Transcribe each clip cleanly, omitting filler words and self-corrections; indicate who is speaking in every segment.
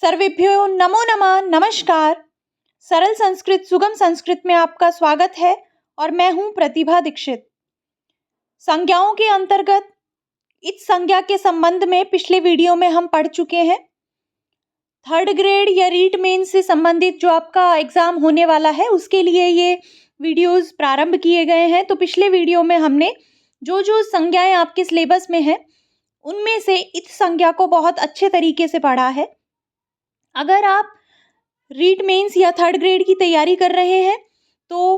Speaker 1: सर्वेभ्यो नमो नमः। नमस्कार। सरल संस्कृत सुगम संस्कृत में आपका स्वागत है और मैं हूं प्रतिभा दीक्षित। संज्ञाओं के अंतर्गत इस संज्ञा के संबंध में पिछले वीडियो में हम पढ़ चुके हैं। थर्ड ग्रेड या रीट मेंस से संबंधित जो आपका एग्जाम होने वाला है उसके लिए ये वीडियोस प्रारंभ किए गए हैं। तो पिछले वीडियो में हमने जो जो संज्ञाएं आपके सिलेबस में हैं उनमें से इस संज्ञा को बहुत अच्छे तरीके से पढ़ा है। अगर आप रीट मेंस या थर्ड ग्रेड की तैयारी कर रहे हैं तो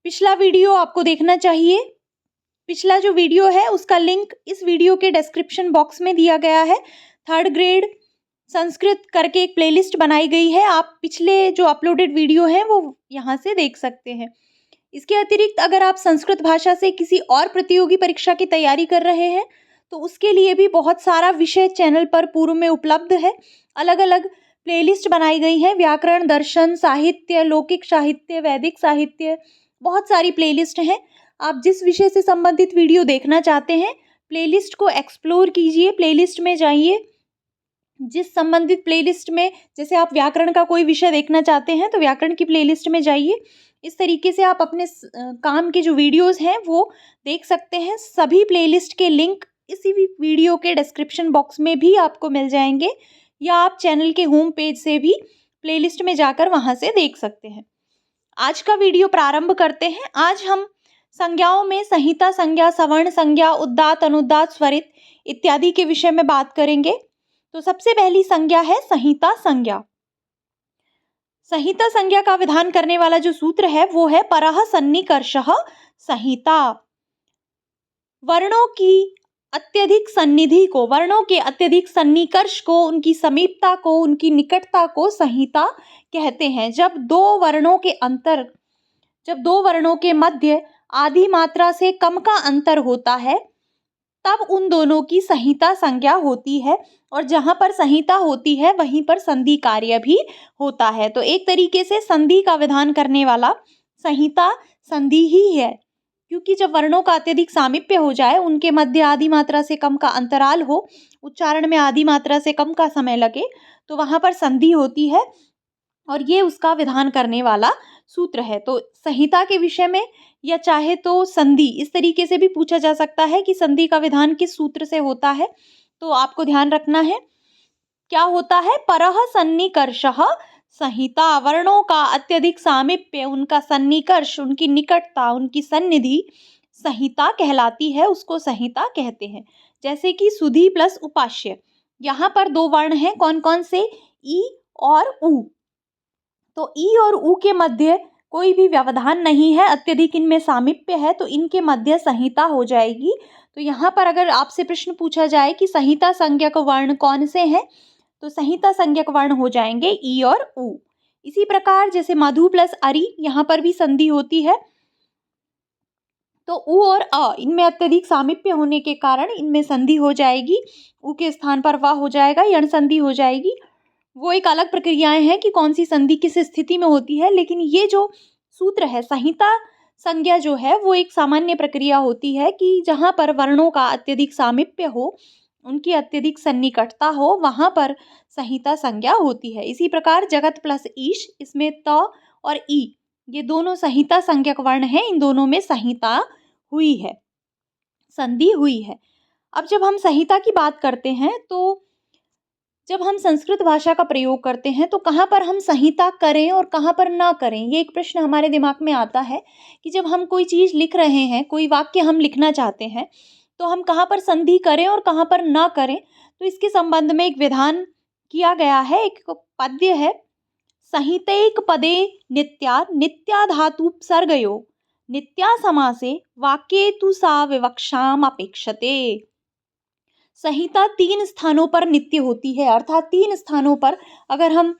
Speaker 1: पिछला वीडियो आपको देखना चाहिए। पिछला जो वीडियो है उसका लिंक इस वीडियो के डिस्क्रिप्शन बॉक्स में दिया गया है। थर्ड ग्रेड संस्कृत करके एक प्लेलिस्ट बनाई गई है, आप पिछले जो अपलोडेड वीडियो हैं वो यहाँ से देख सकते हैं। इसके अतिरिक्त अगर आप संस्कृत भाषा से किसी और प्रतियोगी परीक्षा की तैयारी कर रहे हैं तो उसके लिए भी बहुत सारा विषय चैनल पर पूर्व में उपलब्ध है। अलग अलग प्लेलिस्ट बनाई गई है, व्याकरण, दर्शन, साहित्य, लौकिक साहित्य, वैदिक साहित्य, बहुत सारी प्लेलिस्ट हैं। आप जिस विषय से संबंधित वीडियो देखना चाहते हैं प्लेलिस्ट को एक्सप्लोर कीजिए, प्लेलिस्ट में जाइए। जिस संबंधित प्लेलिस्ट में, जैसे आप व्याकरण का कोई विषय देखना चाहते हैं तो व्याकरण की प्लेलिस्ट में जाइए। इस तरीके से आप अपने काम के जो वीडियोस हैं वो देख सकते हैं। सभी प्लेलिस्ट के लिंक इसी भी वीडियो के डिस्क्रिप्शन बॉक्स में भी आपको मिल जाएंगे या आप चैनल के होम पेज से भी प्लेलिस्ट में जाकर वहां से देख सकते हैं। आज का वीडियो प्रारंभ करते हैं। आज हम संज्ञाओं में संहिता संज्ञा, सवर्ण संज्ञा, उदात्त, अनुदात्त, स्वरित इत्यादि के विषय में बात करेंगे। तो सबसे पहली संज्ञा है संहिता संज्ञा। संहिता संज्ञा का विधान करने वाला जो सूत्र है वो है परः सन्निकर्षः संहिता। वर्णों की अत्यधिक सन्निधि को, वर्णों के अत्यधिक सन्निकर्ष को, उनकी समीपता को, उनकी निकटता को संहिता कहते हैं। जब दो वर्णों के मध्य आधी मात्रा से कम का अंतर होता है तब उन दोनों की संहिता संज्ञा होती है, और जहां पर संहिता होती है वहीं पर संधि कार्य भी होता है। तो एक तरीके से संधि का विधान करने वाला संहिता संधि ही है, क्योंकि जब वर्णों का अत्यधिक सामीप्य हो जाए, उनके मध्य आधी मात्रा से कम का अंतराल हो, उच्चारण में आधी मात्रा से कम का समय लगे, तो वहां पर संधि होती है और ये उसका विधान करने वाला सूत्र है। तो संहिता के विषय में या चाहे तो संधि, इस तरीके से भी पूछा जा सकता है कि संधि का विधान किस सूत्र से होता है। तो आपको ध्यान रखना है क्या होता है। परः सन्निकर्षः संहिता, वर्णों का अत्यधिक सामीप्य, उनका सन्निकर्ष, उनकी निकटता, उनकी सन्निधि संहिता कहलाती है, उसको संहिता कहते हैं। जैसे कि सुधि प्लस उपास्य, यहाँ पर दो वर्ण हैं, कौन कौन से, ई और उ। तो ई और उ के मध्य कोई भी व्यवधान नहीं है, अत्यधिक इनमें सामीप्य है, तो इनके मध्य संहिता हो जाएगी। तो यहाँ पर अगर आपसे प्रश्न पूछा जाए कि संहिता संज्ञक वर्ण कौन से हैं, तो संहिता संज्ञक वर्ण हो जाएंगे ई और उ। इसी प्रकार जैसे मधु प्लस अरि, यहाँ पर भी संधि होती है, तो उ और अ इनमें अत्यधिक सामीप्य होने के कारण इनमें संधि हो जाएगी। उ के स्थान पर व हो जाएगा, यण संधि हो जाएगी। वो एक अलग प्रक्रियाएं हैं कि कौन सी संधि किस स्थिति में होती है, लेकिन ये जो सूत्र है संहिता संज्ञा जो है वो एक सामान्य प्रक्रिया होती है कि जहाँ पर वर्णों का अत्यधिक सामीप्य हो, उनकी अत्यधिक सन्निकटता हो, वहां पर संहिता संज्ञा होती है। इसी प्रकार जगत प्लस ईश, इसमें त और ई ये दोनों संहिता संज्ञक वर्ण हैं, इन दोनों में संहिता हुई है, संधि हुई है। अब जब हम संहिता की बात करते हैं तो जब हम संस्कृत भाषा का प्रयोग करते हैं तो कहाँ पर हम संहिता करें और कहाँ पर ना करें, ये एक प्रश्न हमारे दिमाग में आता है कि जब हम कोई चीज़ लिख रहे हैं, कोई वाक्य हम लिखना चाहते हैं, तो हम कहाँ पर संधि करें और कहाँ पर ना करें। तो इसके संबंध में एक विधान किया गया है, एक पद्य है, संहितैक पदे नित्या नित्या धातुपसर्गयो नित्या समासे वाक्ये तु सा विवक्षाम अपेक्षते। संहिता 3 स्थानों पर नित्य होती है, अर्थात 3 स्थानों पर अगर हम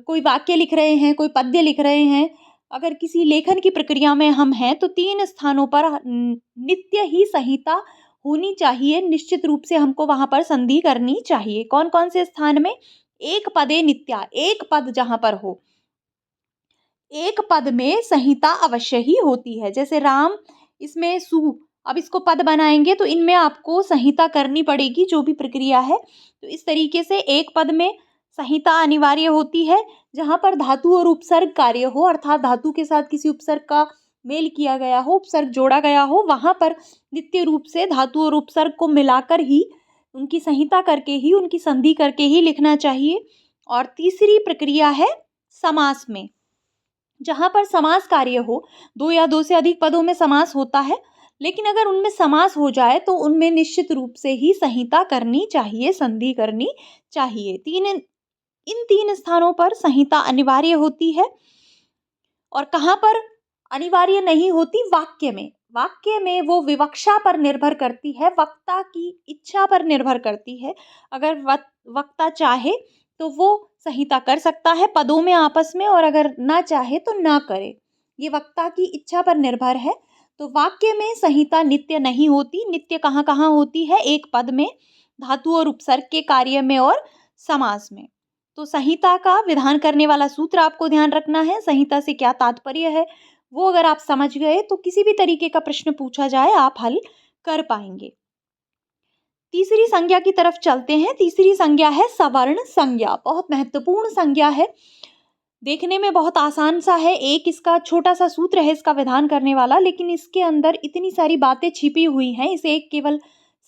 Speaker 1: कोई वाक्य लिख रहे हैं, कोई पद्य लिख रहे हैं, अगर किसी लेखन की प्रक्रिया में हम हैं तो 3 स्थानों पर नित्य ही संहिता होनी चाहिए। निश्चित रूप से हमको वहां पर संधि करनी चाहिए। कौन कौन से स्थान में, एक पदे नित्या, एक पद जहां पर हो, एक पद में संहिता अवश्य ही होती है। जैसे राम, इसमें सु, अब इसको पद बनाएंगे तो इनमें आपको संहिता करनी पड़ेगी, जो भी प्रक्रिया है। तो इस तरीके से एक पद में संहिता अनिवार्य होती है जहाँ पर धातु और उपसर्ग कार्य हो, अर्थात धातु के साथ किसी उपसर्ग का मेल किया गया हो, उपसर्ग जोड़ा गया हो, वहाँ पर नित्य रूप से धातु और उपसर्ग को मिलाकर ही उनकी संहिता करके ही, उनकी संधि करके ही लिखना चाहिए। और तीसरी प्रक्रिया है समास में, जहाँ पर समास कार्य हो, दो या दो से अधिक पदों में समास होता है, लेकिन अगर उनमें समास हो जाए तो उनमें निश्चित रूप से ही संहिता करनी चाहिए, संधि करनी चाहिए। इन तीन स्थानों पर संहिता अनिवार्य होती है। और कहाँ पर अनिवार्य नहीं होती? वाक्य में। वाक्य में वो विवक्षा पर निर्भर करती है, वक्ता की इच्छा पर निर्भर करती है। अगर वक्ता चाहे तो वो संहिता कर सकता है पदों में आपस में, और अगर ना चाहे तो ना करे। ये वक्ता की इच्छा पर निर्भर है। तो वाक्य में संहिता नित्य नहीं होती। नित्य कहाँ कहाँ होती है? एक पद में, धातु और उपसर्ग के कार्य में और समास में। तो संहिता का विधान करने वाला सूत्र आपको ध्यान रखना है। संहिता से क्या तात्पर्य है वो अगर आप समझ गए तो किसी भी तरीके का प्रश्न पूछा जाए आप हल कर पाएंगे। तीसरी संज्ञा की तरफ चलते हैं। तीसरी संज्ञा है सवर्ण संज्ञा। बहुत महत्वपूर्ण संज्ञा है, देखने में बहुत आसान सा है। एक इसका छोटा सा सूत्र है इसका विधान करने वाला, लेकिन इसके अंदर इतनी सारी बातें छिपी हुई हैं इसे एक केवल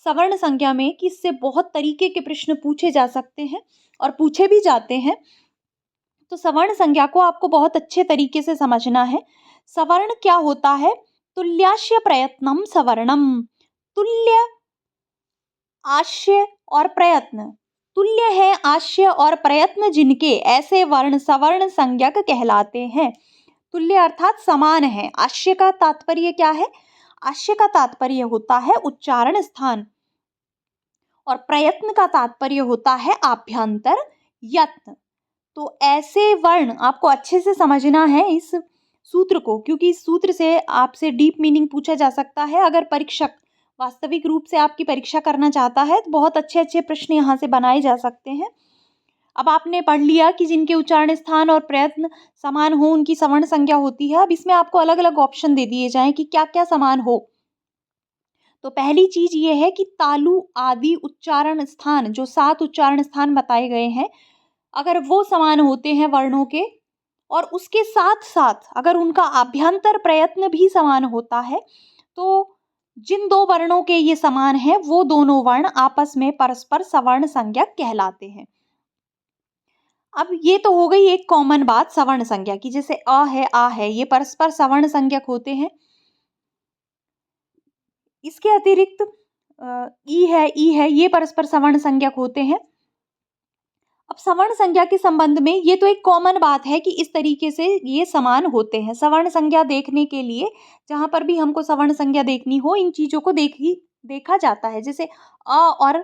Speaker 1: सवर्ण संज्ञा में कि इससे बहुत तरीके के प्रश्न पूछे जा सकते हैं और पूछे भी जाते हैं। तो सवर्ण संज्ञा को आपको बहुत अच्छे तरीके से समझना है। सवर्ण क्या होता है? तुल्याश्य प्रयत्नम सवर्णम। तुल्य, आश्य और प्रयत्न, तुल्य है आश्य और प्रयत्न जिनके, ऐसे वर्ण सवर्ण संज्ञक कहलाते हैं। तुल्य अर्थात समान है। आश्य का तात्पर्य क्या है? आश्य का तात्पर्य होता है उच्चारण स्थान, और प्रयत्न का तात्पर्य होता है आभ्यंतर यत्न। तो ऐसे वर्ण आपको अच्छे से समझना है इस सूत्र को, क्योंकि इस सूत्र से आपसे डीप मीनिंग पूछा जा सकता है। अगर परीक्षक वास्तविक रूप से आपकी परीक्षा करना चाहता है तो बहुत अच्छे अच्छे प्रश्न यहाँ से बनाए जा सकते हैं। अब आपने पढ़ लिया कि जिनके उच्चारण स्थान और प्रयत्न समान हो उनकी सवर्ण संज्ञा होती है। अब इसमें आपको अलग अलग ऑप्शन दे दिए जाएं कि क्या क्या समान हो। तो पहली चीज ये है कि तालु आदि उच्चारण स्थान, जो 7 उच्चारण स्थान बताए गए हैं, अगर वो समान होते हैं वर्णों के, और उसके साथ साथ अगर उनका आभ्यंतर प्रयत्न भी समान होता है, तो जिन दो वर्णों के ये समान है वो दोनों वर्ण आपस में परस्पर सवर्ण संज्ञक कहलाते हैं। अब ये तो हो गई एक कॉमन बात सवर्ण संज्ञा की, जैसे अ है, आ है, ये परस्पर सवर्ण संज्ञक होते हैं। इसके अतिरिक्त ई है, ई है, ये परस्पर सवर्ण संज्ञक होते हैं। अब सवर्ण संज्ञा के संबंध में ये तो एक कॉमन बात है कि इस तरीके से ये समान होते हैं। सवर्ण संज्ञा देखने के लिए जहाँ पर भी हमको सवर्ण संज्ञा देखनी हो इन चीजों को देखा जाता है। जैसे अ और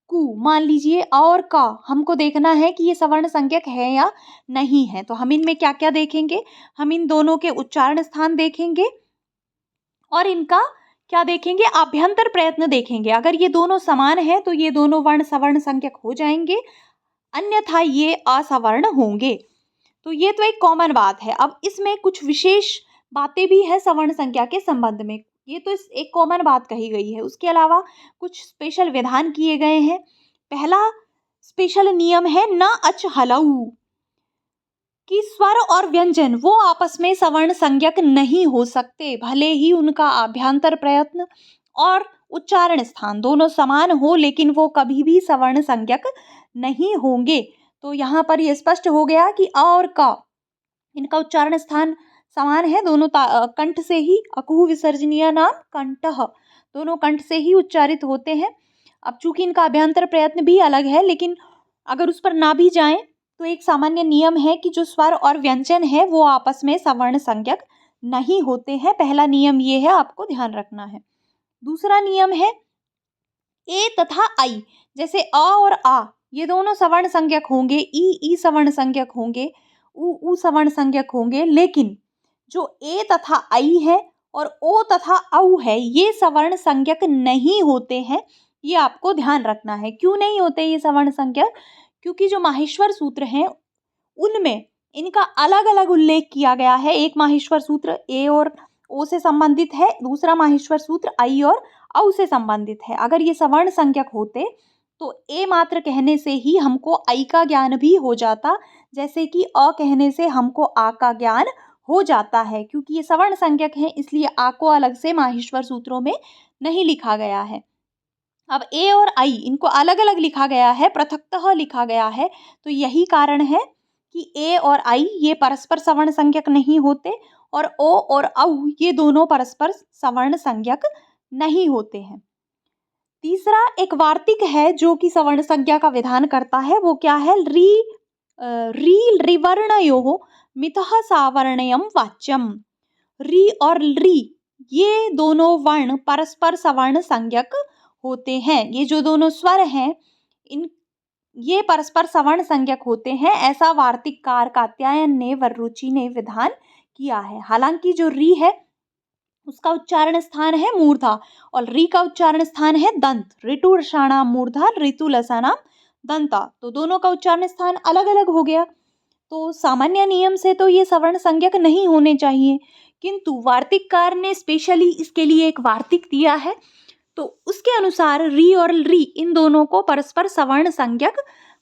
Speaker 1: कु, मान लीजिए अ और का, हमको देखना है कि ये सवर्ण संज्ञक है या नहीं है। तो हम इनमें क्या क्या देखेंगे? हम इन दोनों के उच्चारण स्थान देखेंगे और इनका क्या देखेंगे? आभ्यंतर प्रयत्न देखेंगे। अगर ये दोनों समान है तो ये दोनों वर्ण सवर्ण संज्ञक हो जाएंगे, अन्यथा ये असवर्ण होंगे। तो ये तो एक कॉमन बात है। अब इसमें कुछ विशेष बातें भी है सवर्ण संज्ञा के संबंध में। ये तो एक कॉमन बात कही गई है, उसके अलावा कुछ स्पेशल विधान किए गए हैं। पहला स्पेशल नियम है न अच हलऊ, कि स्वर और व्यंजन वो आपस में सवर्ण संज्ञक नहीं हो सकते, भले ही उनका आभ्यंतर प्रयत्न और उच्चारण स्थान दोनों समान हो, लेकिन वो कभी भी सवर्ण संज्ञक नहीं होंगे। तो यहाँ पर ये स्पष्ट हो गया कि अ और क, इनका उच्चारण स्थान समान है, दोनों कंठ से ही, अकुह विसर्जनीय नाम कंठः, दोनों कंठ से ही उच्चारित होते हैं। अब चूंकि इनका अभ्यंतर प्रयत्न भी अलग है, लेकिन अगर उस पर ना भी जाएं तो एक सामान्य नियम है कि जो स्वर और व्यंजन है वो आपस में सवर्ण संज्ञक नहीं होते हैं। पहला नियम ये है, आपको ध्यान रखना है। दूसरा नियम है ए तथा आई, जैसे अ और आ ये दोनों सवर्ण संज्ञक होंगे, ई सवर्ण संज्ञक होंगे, उ सवर्ण संज्ञक होंगे, लेकिन जो ए तथा आई है और ओ तथा औ है ये सवर्ण संज्ञक नहीं होते हैं। ये आपको ध्यान रखना है। क्यों नहीं होते ये सवर्ण संज्ञक? क्योंकि जो माहेश्वर सूत्र हैं उनमें इनका अलग अलग उल्लेख किया गया है। एक माहेश्वर सूत्र ए और ओ से संबंधित है, दूसरा माहेश्वर सूत्र आई और औ से संबंधित है। अगर ये सवर्ण संज्ञक होते तो ए मात्र कहने से ही हमको आई का ज्ञान भी हो जाता, जैसे कि अ कहने से हमको आ का ज्ञान हो जाता है। क्योंकि ये सवर्ण संज्ञक है, इसलिए आ को अलग से माहेश्वर सूत्रों में नहीं लिखा गया है। अब ए और आई इनको अलग अलग लिखा गया है, पृथकतः लिखा गया है। तो यही कारण है कि ए और आई ये परस्पर सवर्ण संज्ञक नहीं होते, और ओ और औ ये दोनों परस्पर सवर्ण संज्ञक नहीं होते हैं। तीसरा एक वार्तिक है जो कि सवर्ण संज्ञा का विधान करता है, वो क्या है? री रिवर्णयोः मितः सावर्ण्यं वाच्यम। री और री ये दोनों वर्ण परस्पर सवर्ण संज्ञक होते हैं। ये जो दोनों स्वर हैं, इन ये परस्पर सवर्ण संज्ञक होते हैं, ऐसा वार्तिककार कात्यायन ने, वररुचि ने विधान किया है। हालांकि जो री है उसका उच्चारण स्थान है मूर्धा और री का उच्चारण स्थान है दंत। ऋतु रसाणाम मूर्धा, ऋतु लसानाम दंता। तो दोनों का उच्चारण स्थान अलग अलग हो गया। तो सामान्य नियम से तो ये सवर्ण संज्ञक नहीं होने चाहिए, किंतु वार्तिककार ने स्पेशली इसके लिए एक वार्तिक दिया है, तो उसके अनुसार री और री इन दोनों को परस्पर सवर्ण संज्ञक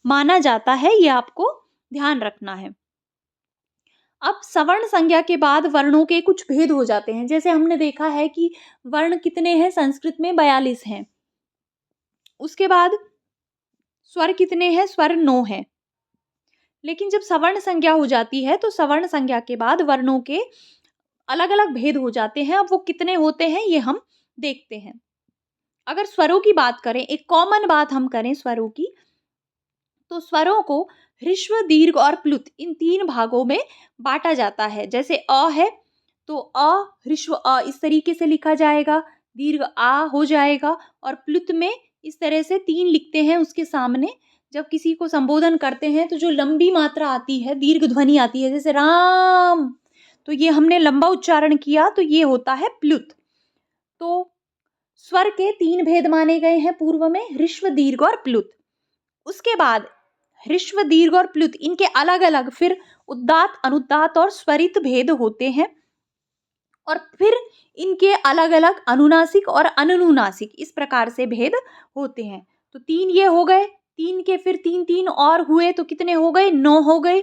Speaker 1: माना जाता है। ये आपको ध्यान रखना है। अब सवर्ण संज्ञा के बाद वर्णों के कुछ भेद हो जाते हैं। जैसे हमने देखा है कि वर्ण कितने हैं संस्कृत में? 42 हैं। उसके बाद स्वर कितने हैं? स्वर 9 हैं। लेकिन जब सवर्ण संज्ञा हो जाती है तो सवर्ण संज्ञा के बाद वर्णों के अलग अलग भेद हो जाते हैं। अब वो कितने होते हैं ये हम देखते हैं। अगर स्वरों की बात करें, एक कॉमन बात हम करें स्वरों की, तो स्वरों को ह्रस्व, दीर्घ और प्लुत इन 3 भागों में बांटा जाता है। जैसे अ है तो अ ह्रस्व अ इस तरीके से लिखा जाएगा, दीर्घ आ हो जाएगा, और प्लुत में इस तरह से 3 लिखते हैं उसके सामने। जब किसी को संबोधन करते हैं तो जो लंबी मात्रा आती है, दीर्घ ध्वनि आती है, जैसे राम, तो ये हमने लंबा उच्चारण किया तो ये होता है प्लुत। तो स्वर के 3 भेद माने गए हैं पूर्व में, ह्रस्व, दीर्घ और प्लुत। उसके बाद ह्रस्व, दीर्घ और प्लुत इनके अलग अलग फिर उदात्त, अनुदात्त और स्वरित भेद होते हैं, और फिर इनके अलग अलग अनुनासिक और अनुनुनासिक इस प्रकार से भेद होते हैं। तो 3 ये हो गए, 3 के फिर 3 3 और हुए तो कितने हो गए? 9 हो गए,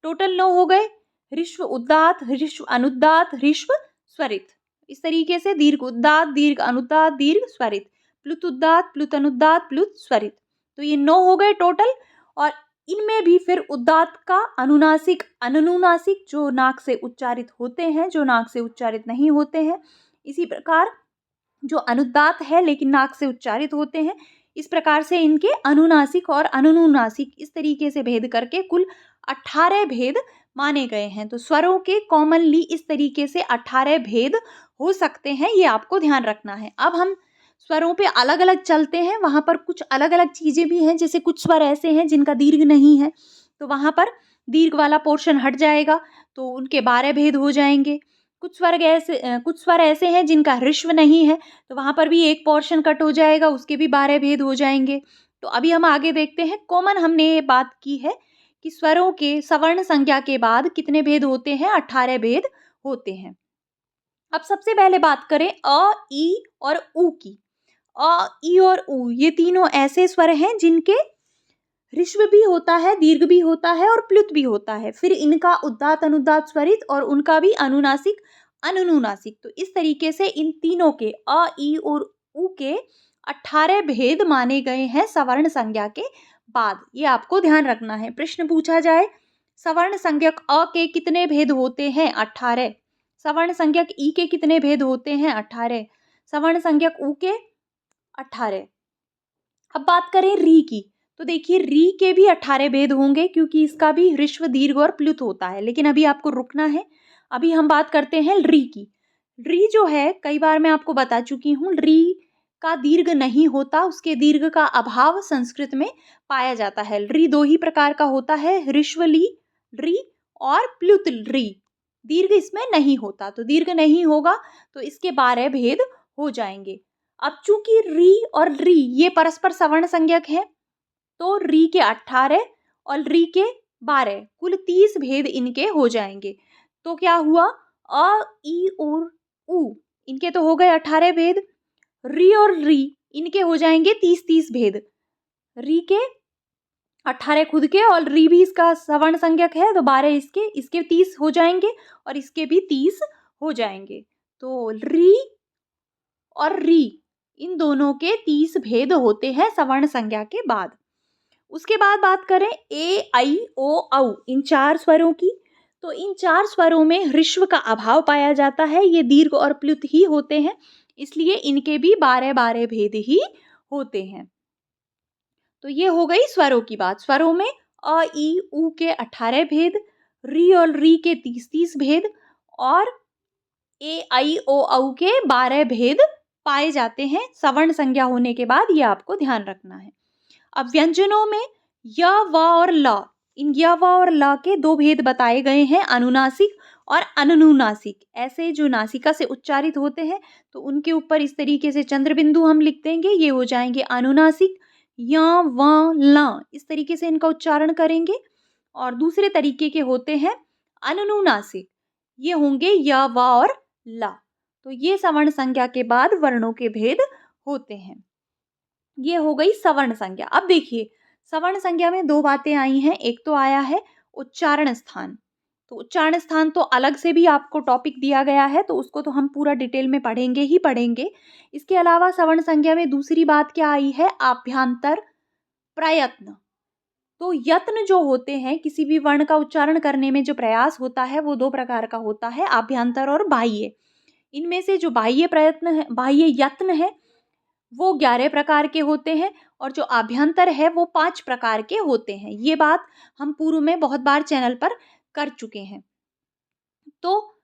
Speaker 1: टोटल 9 हो गए। ह्रस्व उदात्त, ह्रस्व अनुदात्त, ह्रस्व स्वरित, इस तरीके से दीर्घ उदात्त, दीर्घ अनुदात्त, दीर्घ स्वरित, प्लुत उदात्त, प्लुत अनुदात्त, प्लुत स्वरित। तो ये 9 हो गए टोटल। और इनमें भी फिर उदात्त का अनुनासिक, अनुनुनासिक जो नाक से उच्चारित होते हैं, जो नाक से उच्चारित नहीं होते हैं। इसी प्रकार जो अनुदात्त है लेकिन नाक से उच्चारित होते हैं, इस प्रकार से इनके अनुनासिक और अनुनुनासिक इस तरीके से भेद करके कुल 18 भेद माने गए हैं। तो स्वरों के कॉमनली इस तरीके से 18 भेद हो सकते हैं, ये आपको ध्यान रखना है। अब हम स्वरों पे अलग अलग चलते हैं, वहाँ पर कुछ अलग अलग चीज़ें भी हैं। जैसे कुछ स्वर ऐसे हैं जिनका दीर्घ नहीं है, तो वहाँ पर दीर्घ वाला पोर्शन हट जाएगा, तो उनके 12 भेद हो जाएंगे। कुछ स्वर ऐसे हैं जिनका ह्रस्व नहीं है, तो वहाँ पर भी एक पोर्शन कट हो जाएगा, उसके भी 12 भेद हो जाएंगे। तो अभी हम आगे देखते हैं। कॉमन हमने ये बात की है कि स्वरों के सवर्ण संज्ञा के बाद कितने भेद होते हैं? 18 भेद होते हैं। अब सबसे पहले बात करें अ, ई और उ की। अ, ई और उ ये तीनों ऐसे स्वर हैं जिनके ह्रस्व भी होता है, दीर्घ भी होता है और प्लुत भी होता है। फिर इनका उदात्त, अनुदात्त, स्वरित और उनका भी अनुनासिक, अनुनुनासिक। तो इस तरीके से इन तीनों के अ, ई और उ के 18 भेद माने गए हैं सवर्ण संज्ञा के बाद। ये आपको ध्यान रखना है। प्रश्न पूछा जाए सवर्ण संज्ञक अ के कितने भेद होते हैं? 18। सवर्ण संज्ञक ई के कितने भेद होते हैं? 18। सवर्ण संज्ञक उ के 18। अब बात करें री की, तो देखिए री के भी 18 भेद होंगे, क्योंकि इसका भी ह्रस्व, दीर्घ और प्लुत होता है। लेकिन अभी आपको रुकना है, अभी हम बात करते हैं री की। री जो है, कई बार मैं आपको बता चुकी हूँ, री का दीर्घ नहीं होता, उसके दीर्घ का अभाव संस्कृत में पाया जाता है। री 2 ही प्रकार का होता है, ह्रस्व री और प्लुत री। दीर्घ इसमें नहीं होता, तो दीर्घ नहीं होगा तो इसके 12 भेद हो जाएंगे। अब चूंकि री और री ये परस्पर सवर्ण संज्ञक है, तो री के 18 और री के 12 कुल 30 भेद इनके हो जाएंगे। तो क्या हुआ? अ, ई और उ इनके तो हो गए 18 भेद। री और री इनके हो जाएंगे 30 30 भेद। री के 18 खुद के, और री भी इसका सवर्ण संज्ञक है तो 12 इसके 30 हो जाएंगे और इसके भी 30 हो जाएंगे। तो री और री इन दोनों के 30 भेद होते हैं सवर्ण संज्ञा के बाद। उसके बाद बात करें ए आई ओ औ इन 4 स्वरों की, तो इन 4 स्वरों में ह्रस्व का अभाव पाया जाता है। ये दीर्घ और प्लुत ही होते हैं, इसलिए इनके भी 12 भेद ही होते हैं। तो ये हो गई स्वरों की बात। स्वरों में अ ई उ के 18 भेद, री और री के 30 भेद और ए आई ओ औ के 12 भेद पाए जाते हैं सवर्ण संज्ञा होने के बाद। ये आपको ध्यान रखना है। अब व्यंजनों में य व और ल, इन य व और ल के 2 भेद बताए गए हैं, अनुनासिक और अननुनासिक। ऐसे जो नासिका से उच्चारित होते हैं तो उनके ऊपर इस तरीके से चंद्र बिंदु हम लिख देंगे, ये हो जाएंगे अनुनासिक। य व ल इस तरीके से इनका उच्चारण करेंगे। और दूसरे तरीके के होते हैं अननुनासिक, ये होंगे य व और ल। तो ये सवर्ण संज्ञा के बाद वर्णों के भेद होते हैं। ये हो गई सवर्ण संज्ञा। अब देखिए सवर्ण संज्ञा में 2 बातें आई हैं। एक तो आया है उच्चारण स्थान, तो उच्चारण स्थान तो अलग से भी आपको टॉपिक दिया गया है, तो उसको तो हम पूरा डिटेल में पढ़ेंगे ही पढ़ेंगे। इसके अलावा सवर्ण संज्ञा में दूसरी बात क्या आई है, आभ्यंतर प्रयत्न। तो यत्न जो होते हैं, किसी भी वर्ण का उच्चारण करने में जो प्रयास होता है वो 2 प्रकार का होता है, आभ्यंतर और बाह्य। इनमें से जो बाह्य प्रयत्न है, बाह्य यत्न है, वो 11 प्रकार के होते हैं और जो आभ्यंतर है वो 5 प्रकार के होते हैं। ये बात हम पूर्व में बहुत बार चैनल पर कर चुके हैं। तो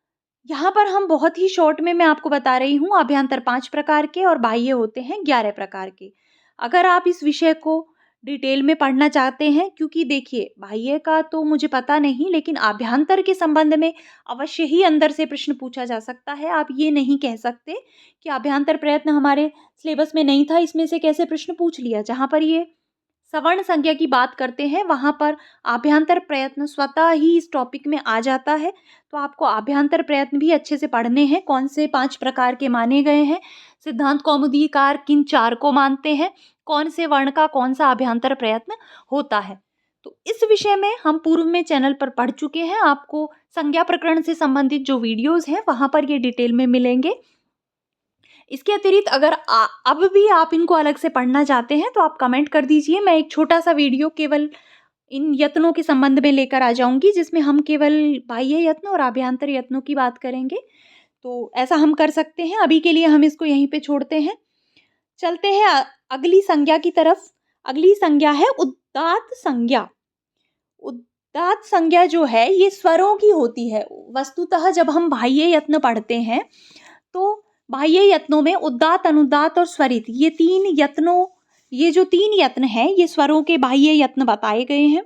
Speaker 1: यहाँ पर हम बहुत ही शॉर्ट में मैं आपको बता रही हूँ, आभ्यंतर 5 प्रकार के और बाह्य होते हैं 11 प्रकार के। अगर आप इस विषय को डिटेल में पढ़ना चाहते हैं, क्योंकि देखिए बाह्य का तो मुझे पता नहीं, लेकिन आभ्यंतर के संबंध में अवश्य ही अंदर से प्रश्न पूछा जा सकता है। आप ये नहीं कह सकते कि आभ्यंतर प्रयत्न हमारे सिलेबस में नहीं था, इसमें से कैसे प्रश्न पूछ लिया। जहाँ पर ये सवर्ण संज्ञा की बात करते हैं वहाँ पर आभ्यंतर प्रयत्न स्वतः ही इस टॉपिक में आ जाता है। तो आपको आभ्यंतर प्रयत्न भी अच्छे से पढ़ने हैं, कौन से 5 प्रकार के माने गए हैं, सिद्धांत कौमुदीकार किन 4 को मानते हैं, कौन से वर्ण का कौन सा आभ्यंतर प्रयत्न होता है। तो इस विषय में हम पूर्व में चैनल पर पढ़ चुके हैं। आपको संज्ञा प्रकरण से संबंधित जो वीडियोस हैं वहाँ पर ये डिटेल में मिलेंगे। इसके अतिरिक्त अगर अब भी आप इनको अलग से पढ़ना चाहते हैं तो आप कमेंट कर दीजिए, मैं एक छोटा सा वीडियो केवल इन यत्नों के संबंध में लेकर आ जाऊंगी, जिसमें हम केवल बाह्य यत्न और आभ्यंतर यत्नों की बात करेंगे। तो ऐसा हम कर सकते हैं। अभी के लिए हम इसको यहीं पे छोड़ते हैं, चलते हैं अगली संज्ञा की तरफ। अगली संज्ञा है उदात्त संज्ञा। उदात्त संज्ञा जो है ये स्वरों की होती है। वस्तुतः जब हम बाह्य यत्न पढ़ते हैं तो बाह्य यत्नों में उदात्त, अनुदात्त और स्वरित, ये जो 3 यत्न हैं ये स्वरों के बाह्य यत्न बताए गए हैं।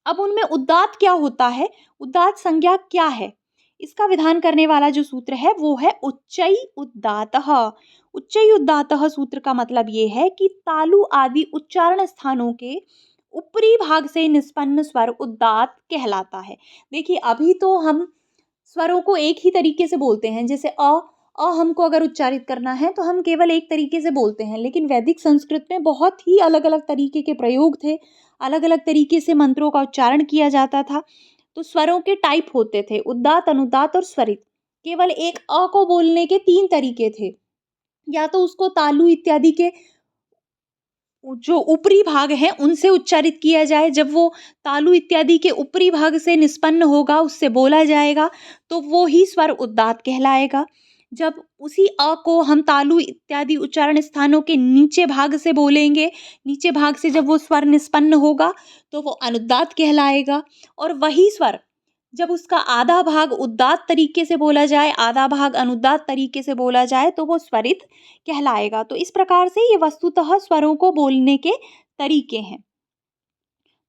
Speaker 1: अब उनमें उदात्त क्या होता है, उदात्त संज्ञा क्या है, इसका विधान करने वाला जो सूत्र है वो है उच्चई उदात्तः। उच्चई उदात्तः सूत्र का मतलब ये है कि तालु आदि उच्चारण स्थानों के ऊपरी भाग से निष्पन्न स्वर उदात्त कहलाता है। देखिए अभी तो हम स्वरों को एक ही तरीके से बोलते हैं, जैसे अ हमको अगर उच्चारित करना है तो हम केवल एक तरीके से बोलते हैं, लेकिन वैदिक संस्कृत में बहुत ही अलग अलग तरीके के प्रयोग थे, अलग अलग तरीके से मंत्रों का उच्चारण किया जाता था। तो स्वरों के टाइप होते थे उदात्त, अनुदात्त और स्वरित। केवल एक अ को बोलने के 3 तरीके थे, या तो उसको तालु इत्यादि के जो ऊपरी भाग हैं उनसे उच्चारित किया जाए, जब वो तालु इत्यादि के ऊपरी भाग से निष्पन्न होगा उससे बोला जाएगा तो वो ही स्वर उदात्त कहलाएगा। जब उसी अ को हम तालु इत्यादि उच्चारण स्थानों के नीचे भाग से बोलेंगे, नीचे भाग से जब वो स्वर निष्पन्न होगा तो वो अनुदात्त कहलाएगा। और वही स्वर जब उसका आधा भाग उदात्त तरीके से बोला जाए, आधा भाग अनुदात्त तरीके से बोला जाए तो वो स्वरित कहलाएगा। तो इस प्रकार से ये वस्तुतः स्वरों को बोलने के तरीके हैं।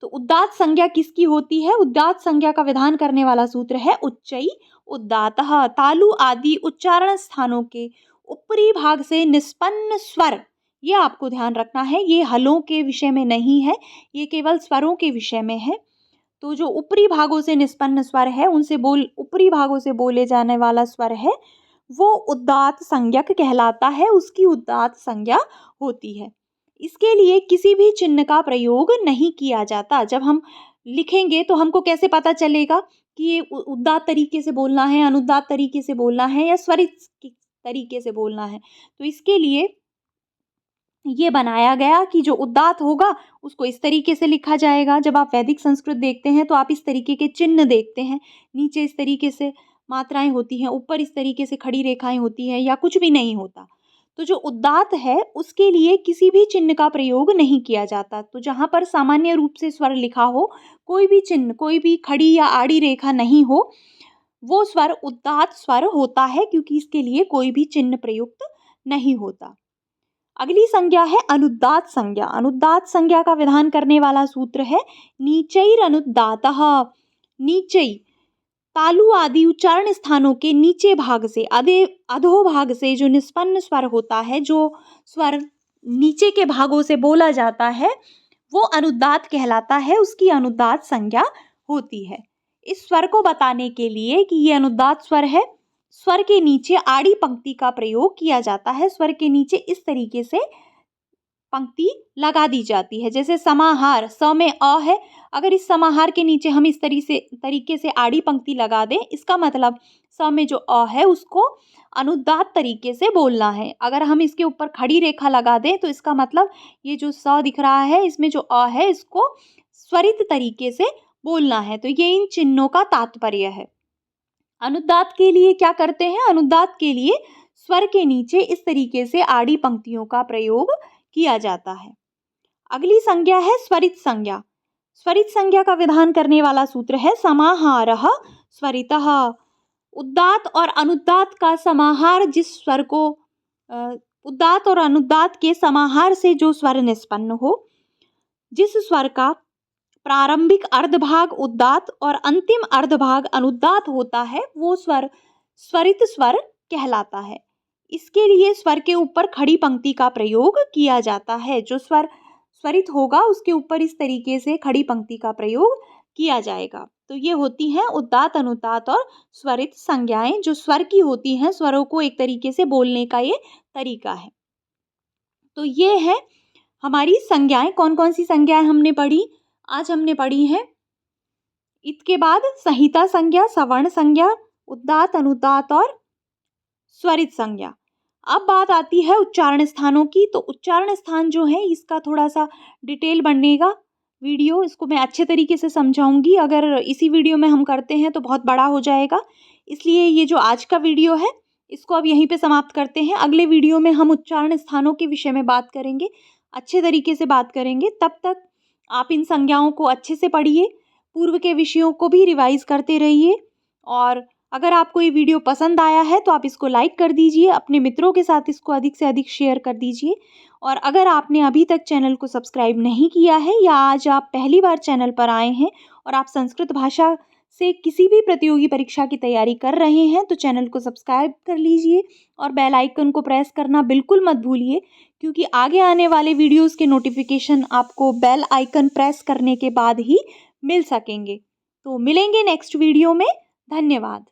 Speaker 1: तो उदात्त संज्ञा किसकी होती है, उदात्त संज्ञा का विधान करने वाला सूत्र है उच्चई उदात्तः। तालु आदि उच्चारण स्थानों के ऊपरी भाग से निष्पन्न स्वर, ये आपको ध्यान रखना है, ये हलों के विषय में नहीं है, ये केवल स्वरों के विषय में है। तो जो ऊपरी भागों से निष्पन्न स्वर है, ऊपरी भागों से बोले जाने वाला स्वर है वो उदात्त संज्ञक कहलाता है, उसकी उदात्त संज्ञा होती है। इसके लिए किसी भी चिन्ह का प्रयोग नहीं किया जाता। जब हम लिखेंगे तो हमको कैसे पता चलेगा कि ये उदात्त तरीके से बोलना है, अनुदात्त तरीके से बोलना है या स्वरित तरीके से बोलना है। तो इसके लिए ये बनाया गया कि जो उदात्त होगा उसको इस तरीके से लिखा जाएगा। जब आप वैदिक संस्कृत देखते हैं तो आप इस तरीके के चिन्ह देखते हैं, नीचे इस तरीके से मात्राएं होती हैं, ऊपर इस तरीके से खड़ी रेखाएं होती हैं या कुछ भी नहीं होता। तो जो उदात्त है उसके लिए किसी भी चिन्ह का प्रयोग नहीं किया जाता। तो जहाँ पर सामान्य रूप से स्वर लिखा हो, कोई भी चिन्ह, कोई भी खड़ी या आड़ी रेखा नहीं हो, वो स्वर उदात्त स्वर होता है, क्योंकि इसके लिए कोई भी चिन्ह प्रयुक्त नहीं होता। अगली संज्ञा है अनुदात्त संज्ञा। अनुदात्त संज्ञा का विधान करने वाला सूत्र है नीचैर अनुदातः। नीचै तालु आदि उच्चारण स्थानों के नीचे भाग से, अधो भाग से जो निष्पन्न स्वर होता है, जो स्वर नीचे के भागों से बोला जाता है, वो अनुदात्त कहलाता है, उसकी अनुदात्त संज्ञा होती है। इस स्वर को बताने के लिए कि ये अनुदात्त स्वर है, स्वर के नीचे आड़ी पंक्ति का प्रयोग किया जाता है। स्वर के नीचे इस तरीके से पंक्ति लगा दी जाती है। जैसे समाहार, स में अ है, अगर इस समाहार के नीचे हम इस तरीके से आड़ी पंक्ति लगा दें, इसका मतलब स में जो अ है उसको अनुदात्त तरीके से बोलना है। अगर हम इसके ऊपर खड़ी रेखा लगा दें तो इसका मतलब ये जो स दिख रहा है, इसमें जो अ है, इसको स्वरित तरीके से बोलना है। तो ये इन चिन्हों का तात्पर्य है। अनुदात्त के लिए क्या करते हैं? अनुदात्त के लिए स्वर के नीचे इस तरीके से आड़ी पंक्तियों का प्रयोग किया जाता है। अगली संज्ञा है स्वरित संज्ञा। स्वरित संज्ञा का विधान करने वाला सूत्र है समाहारः स्वरितः। उदात्त और अनुदात्त का समाहार, जिस स्वर को उदात्त और अनुदात्त के समाहार से जो स्वर निष्पन्न हो, जिस स्वर का प्रारंभिक अर्धभाग उदात्त और अंतिम अर्धभाग अनुदात्त होता है, वो स्वर स्वरित स्वर कहलाता है। इसके लिए स्वर के ऊपर खड़ी पंक्ति का प्रयोग किया जाता है। जो स्वर स्वरित होगा उसके ऊपर इस तरीके से खड़ी पंक्ति का प्रयोग किया जाएगा। तो ये होती हैं उदात्त, अनुदात्त और स्वरित संज्ञाएं, जो स्वर की होती हैं। स्वरों को एक तरीके से बोलने का ये तरीका है। तो ये है हमारी संज्ञाएं। कौन कौन सी संज्ञाएं हमने पढ़ी? आज हमने पढ़ी है। इसके बाद संहिता संज्ञा, सवर्ण संज्ञा, उदात्त, अनुदात्त और स्वरित संज्ञा। अब बात आती है उच्चारण स्थानों की। तो उच्चारण स्थान जो है, इसका थोड़ा सा डिटेल बनेगा वीडियो, इसको मैं अच्छे तरीके से समझाऊंगी। अगर इसी वीडियो में हम करते हैं तो बहुत बड़ा हो जाएगा, इसलिए ये जो आज का वीडियो है इसको अब यहीं पे समाप्त करते हैं। अगले वीडियो में हम उच्चारण स्थानों के विषय में बात करेंगे, अच्छे तरीके से बात करेंगे। तब तक आप इन संज्ञाओं को अच्छे से पढ़िए, पूर्व के विषयों को भी रिवाइज करते रहिए। और अगर आपको ये वीडियो पसंद आया है तो आप इसको लाइक कर दीजिए, अपने मित्रों के साथ इसको अधिक से अधिक शेयर कर दीजिए। और अगर आपने अभी तक चैनल को सब्सक्राइब नहीं किया है, या आज आप पहली बार चैनल पर आए हैं और आप संस्कृत भाषा से किसी भी प्रतियोगी परीक्षा की तैयारी कर रहे हैं, तो चैनल को सब्सक्राइब कर लीजिए और बेल आइकन को प्रेस करना बिल्कुल मत भूलिए, क्योंकि आगे आने वाले वीडियोस के नोटिफिकेशन आपको बेल आइकन प्रेस करने के बाद ही मिल सकेंगे। तो मिलेंगे नेक्स्ट वीडियो में। धन्यवाद।